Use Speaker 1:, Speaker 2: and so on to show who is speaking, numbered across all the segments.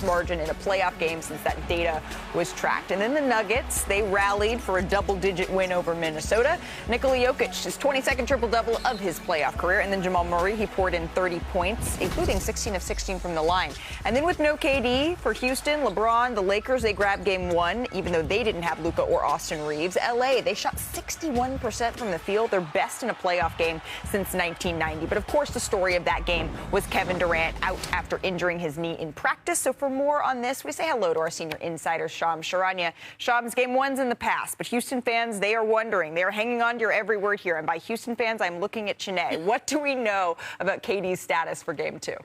Speaker 1: margin in a playoff game since that data was tracked. And then the Nuggets, they rallied for a double-digit win over Minnesota. Nikola Jokic, his 22nd triple-double of his playoff career. And then Jamal Murray, he poured in 30 points, including 16 of 16 from the line. And then with no KD for Houston, LeBron, the Lakers, they grabbed game one, even though they didn't have Luka or Austin Reeves. LA, they shot 61% from the field, their best in a playoff game since 1990. But of course, the story of that game was Kevin Durant out after injuring his knee in practice. So for more on this, we say hello to our senior insider, Shams Charania. Shams, game one's in the past, but Houston fans, they are wondering. They are hanging on to your every word here. And by Houston fans, I'm looking at Chiney. What do we know about KD's status for game two?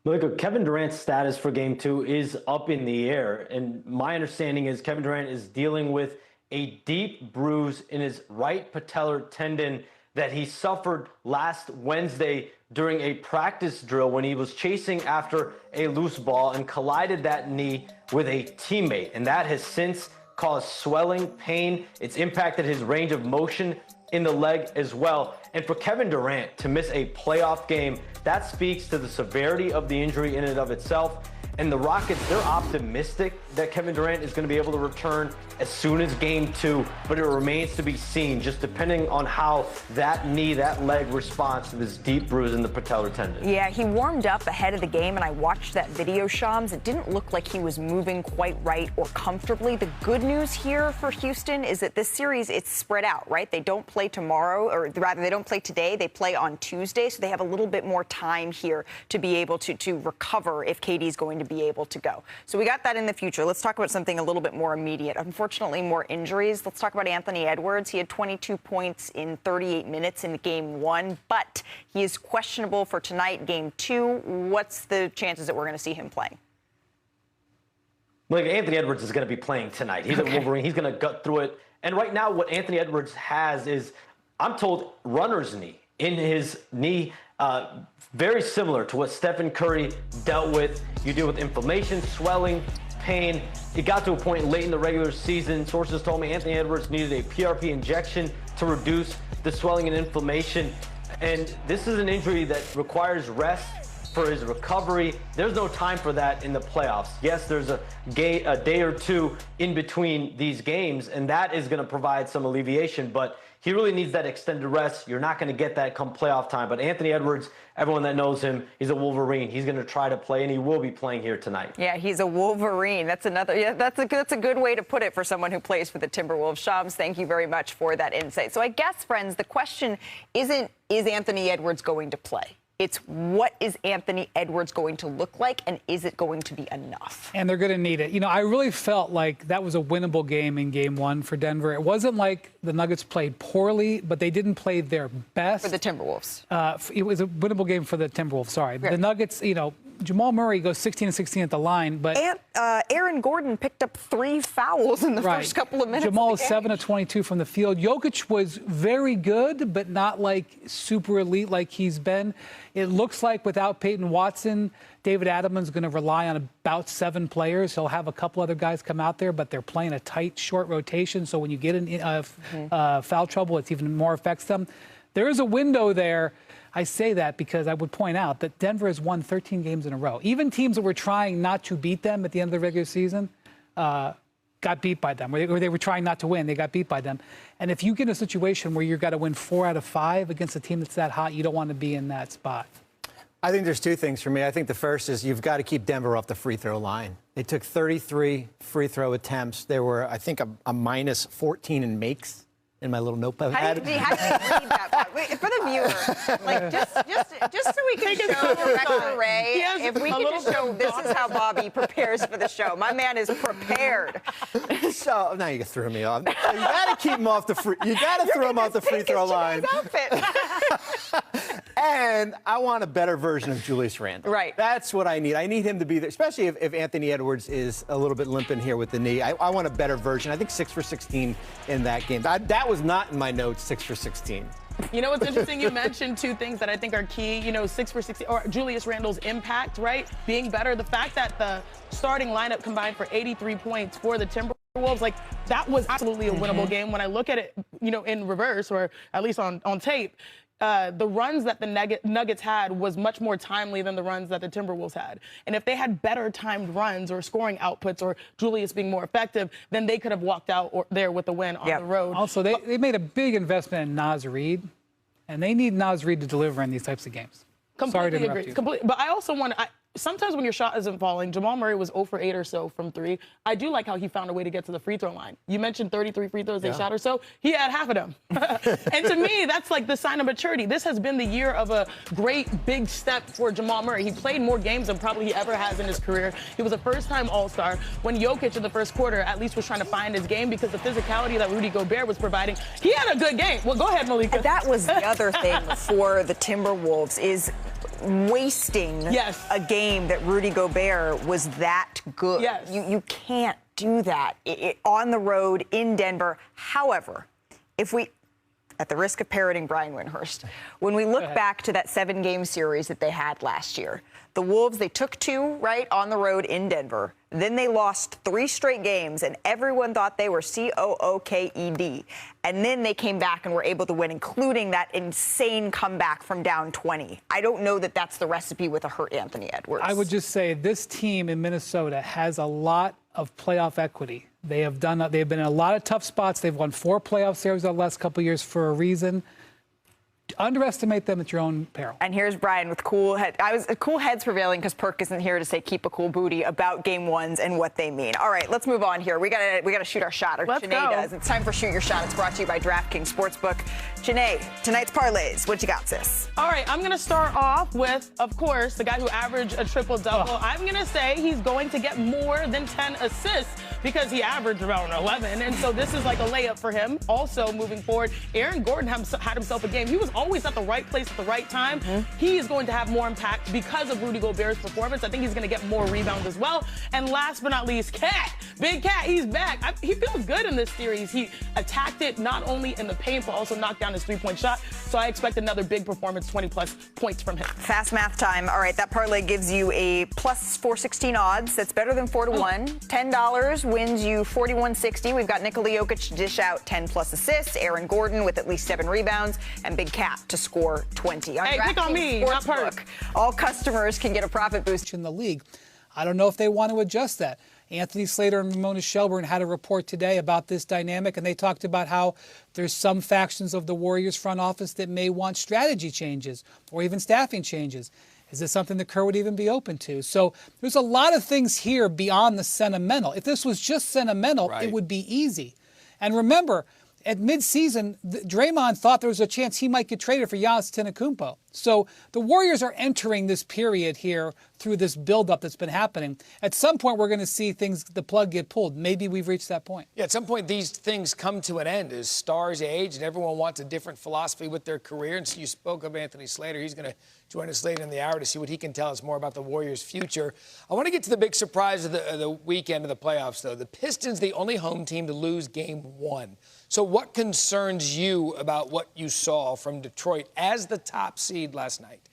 Speaker 2: Look, Kevin Durant's status for game two is up in the air. And my understanding is Kevin Durant is dealing with a deep bruise in his right patellar tendon that he suffered last Wednesday during a practice drill when he was chasing after a loose ball and collided that knee with a teammate. And that has since caused swelling, pain. It's impacted his range of motion in the leg as well. And for Kevin Durant to miss a playoff game, that speaks to the severity of the injury in and of itself. And the Rockets, they're optimistic that Kevin Durant is going to be able to return as soon as game two, but it remains to be seen, just depending on how that knee, that leg responds to this deep bruise in the patellar tendon.
Speaker 1: Yeah, he warmed up ahead of the game, and I watched that video, Shams. It didn't look like he was moving quite right or comfortably. The good news here for Houston is that this series, it's spread out, right? They don't play tomorrow, or rather, they don't play today. They play on Tuesday, so they have a little bit more time here to be able to recover if KD's going to be able to go. So we got that in the future. Let's talk about something a little bit more immediate. Unfortunately, more injuries. Let's talk about Anthony Edwards. He had 22 points in 38 minutes in game one, but he is questionable for tonight, game two. What's the chances that we're going to see him playing?
Speaker 2: Like, Anthony Edwards is going to be playing tonight. He's a Wolverine. He's going to gut through it. And right now, what Anthony Edwards has is, I'm told, runner's knee in his knee. Very similar to what Stephen Curry dealt with. You deal with inflammation, swelling, pain. It got to a point late in the regular season. Sources told me Anthony Edwards needed a PRP injection to reduce the swelling and inflammation. And this is an injury that requires rest for his recovery. There's no time for that in the playoffs. Yes, there's a day or two in between these games, and that is going to provide some alleviation, but he really needs that extended rest. You're not going to get that come playoff time. But Anthony Edwards, everyone that knows him, he's a Wolverine. He's going to try to play, and he will be playing here tonight. Yeah,
Speaker 1: he's a Wolverine. That's another. Yeah, that's a good way to put it for someone who plays for the Timberwolves. Shams, thank you very much for that insight. So I guess, friends, the question isn't, is Anthony Edwards going to play? It's, what is Anthony Edwards going to look like, and is it going to be enough?
Speaker 3: And they're going to need it. You know, I really felt like that was a winnable game in game one for Denver. It wasn't like the Nuggets played poorly, but they didn't play their best.
Speaker 1: For the Timberwolves.
Speaker 3: It was a winnable game for the Timberwolves, sorry. Right. The Nuggets, you know, Jamal Murray goes 16-16 at the line, but...
Speaker 1: And Aaron Gordon picked up 3 fouls in the first couple of minutes.
Speaker 3: Jamal is 7 of 22 from the field. Jokic was very good, but not like super elite like he's been. It looks like without Peyton Watson, David Adelman's going to rely on about 7 players. He'll have a couple other guys come out there, but they're playing a tight, short rotation. So when you get in foul trouble, it even more affects them. There is a window there. I say that because I would point out that Denver has won 13 games in a row. Even teams that were trying not to beat them at the end of the regular season got beat by them. Or they were trying not to win, they got beat by them. And if you get in a situation where you've got to win 4 out of 5 against a team that's that hot, you don't want to be in that spot.
Speaker 4: I think there's 2 things for me. I think the first is you've got to keep Denver off the free throw line. They took 33 free throw attempts. There were, I think, a minus 14 in makes. In my little notepad.
Speaker 1: How do you read that part? Wait, for the viewer, like just so we can show Director Ray, if we can just show this is how Bobby prepares for the show. My man is prepared.
Speaker 4: So now you threw me off. So you got to keep him off the free. You got to throw him off the free throw line. And I want a better version of Julius Randle.
Speaker 1: Right.
Speaker 4: That's what I need. I need him to be there, especially if Anthony Edwards is a little bit limping here with the knee. I want a better version. I think 6 for 16 in that game. That was not in my notes, 6 for 16.
Speaker 5: You know what's interesting? You mentioned 2 things that I think are key. You know, 6 for 16, or Julius Randle's impact, right? Being better. The fact that the starting lineup combined for 83 points for the Timberwolves, like, that was absolutely a winnable game. When I look at it, you know, in reverse, or at least on tape, the runs that the Nuggets had was much more timely than the runs that the Timberwolves had. And if they had better timed runs or scoring outputs or Julius being more effective, then they could have walked out there with a win on the road.
Speaker 3: Also, they made a big investment in Naz Reid, and they need Naz Reid to deliver in these types of games.
Speaker 5: Completely agree. But I also want to. Sometimes when your shot isn't falling, Jamal Murray was 0 for 8 or so from 3. I do like how he found a way to get to the free throw line. You mentioned 33 free throws they shot or so. He had half of them. And to me, that's like the sign of maturity. This has been the year of a great big step for Jamal Murray. He played more games than probably he ever has in his career. He was a first-time All-Star. When Jokic in the first quarter at least was trying to find his game because the physicality that Rudy Gobert was providing, he had a good game. Well, go ahead, Malika.
Speaker 1: And that was the other thing for the Timberwolves is wasting a game that Rudy Gobert was that good.
Speaker 5: Yes.
Speaker 1: You can't do that on the road in Denver. However, if we, at the risk of parroting Brian Windhorst, when we look back to that 7-game series that they had last year, the Wolves, they took 2, right, on the road in Denver. Then they lost 3 straight games, and everyone thought they were COOKED. And then they came back and were able to win, including that insane comeback from down 20. I don't know that that's the recipe with a hurt Anthony Edwards.
Speaker 3: I would just say this team in Minnesota has a lot of playoff equity. They've been in a lot of tough spots. They've won 4 playoff series the last couple of years for a reason. Underestimate them at your own peril.
Speaker 1: And here's Brian with cool heads prevailing because Perk isn't here to say keep a cool booty about game ones and what they mean. All right, let's move on here. We gotta shoot our shot. Or
Speaker 5: Let's
Speaker 1: Janae
Speaker 5: go.
Speaker 1: does. It's time for Shoot Your Shot. It's brought to you by DraftKings Sportsbook. Janae, tonight's parlays. What you got, sis?
Speaker 5: All right, I'm going to start off with, of course, the guy who averaged a triple-double. I'm going to say he's going to get more than 10 assists because he averaged around 11, and so this is like a layup for him. Also, moving forward, Aaron Gordon had himself a game. He was always at the right place at the right time. He is going to have more impact because of Rudy Gobert's performance. I think he's going to get more rebounds as well. And last but not least, Cat. Big Cat, he's back. He feels good in this series. He attacked it not only in the paint, but also knocked down his three-point shot. So I expect another big performance, 20-plus points from him.
Speaker 1: Fast math time. All right, that parlay gives you a plus 416 odds. That's better than 4-1. $10 wins you 41.60. We've got Nikola Jokic to dish out 10-plus assists, Aaron Gordon with at least 7 rebounds, and Big Cat to score 20.
Speaker 5: Hey, pick on me, not Perk.
Speaker 1: All customers can get a profit boost
Speaker 3: In the league. I don't know if they want to adjust that. Anthony Slater and Ramona Shelburne had a report today about this dynamic, and they talked about how there's some factions of the Warriors front office that may want strategy changes or even staffing changes. Is this something that Kerr would even be open to? So there's a lot of things here beyond the sentimental. If this was just sentimental, it would be easy. And remember, at midseason, Draymond thought there was a chance he might get traded for Giannis Antetokounmpo. So the Warriors are entering this period here through this buildup that's been happening. At some point, we're going to see the plug get pulled. Maybe we've reached that point.
Speaker 6: Yeah, at some point, these things come to an end as stars age and everyone wants a different philosophy with their career. And so you spoke of Anthony Slater. He's going to join us later in the hour to see what he can tell us more about the Warriors' future. I want to get to the big surprise of the weekend of the playoffs, though. The Pistons, the only home team to lose Game 1. So what concerns you about what you saw from Detroit as the top seed last night?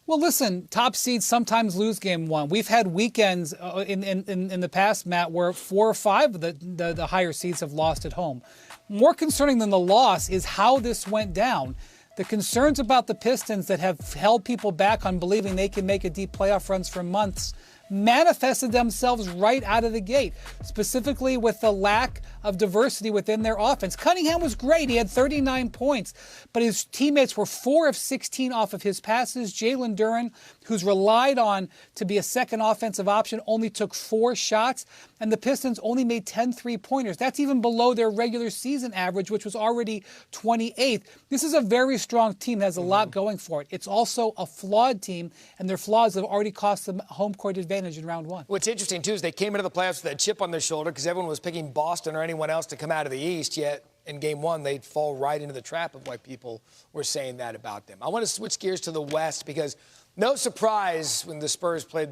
Speaker 3: Well, listen, top seeds sometimes lose Game 1. We've had weekends in the past, Matt, where 4 or 5 of the higher seeds have lost at home. More concerning than the loss is how this went down. The concerns about the Pistons that have held people back on believing they can make a deep playoff runs for months manifested themselves right out of the gate, specifically with the lack of diversity within their offense. Cunningham was great. He had 39 points, but his teammates were 4 of 16 off of his passes. Jalen Durant, who's relied on to be a second offensive option, only took 4 shots, and the Pistons only made 10 three-pointers. That's even below their regular season average, which was already 28th. This is a very strong team that has a lot going for it. It's also a flawed team, and their flaws have already cost them home court advantage in round 1.
Speaker 6: What's interesting, too, is they came into the playoffs with a chip on their shoulder because everyone was picking Boston or anyone else to come out of the East, yet in Game 1, they'd fall right into the trap of why people were saying that about them. I want to switch gears to the West because no surprise when the Spurs played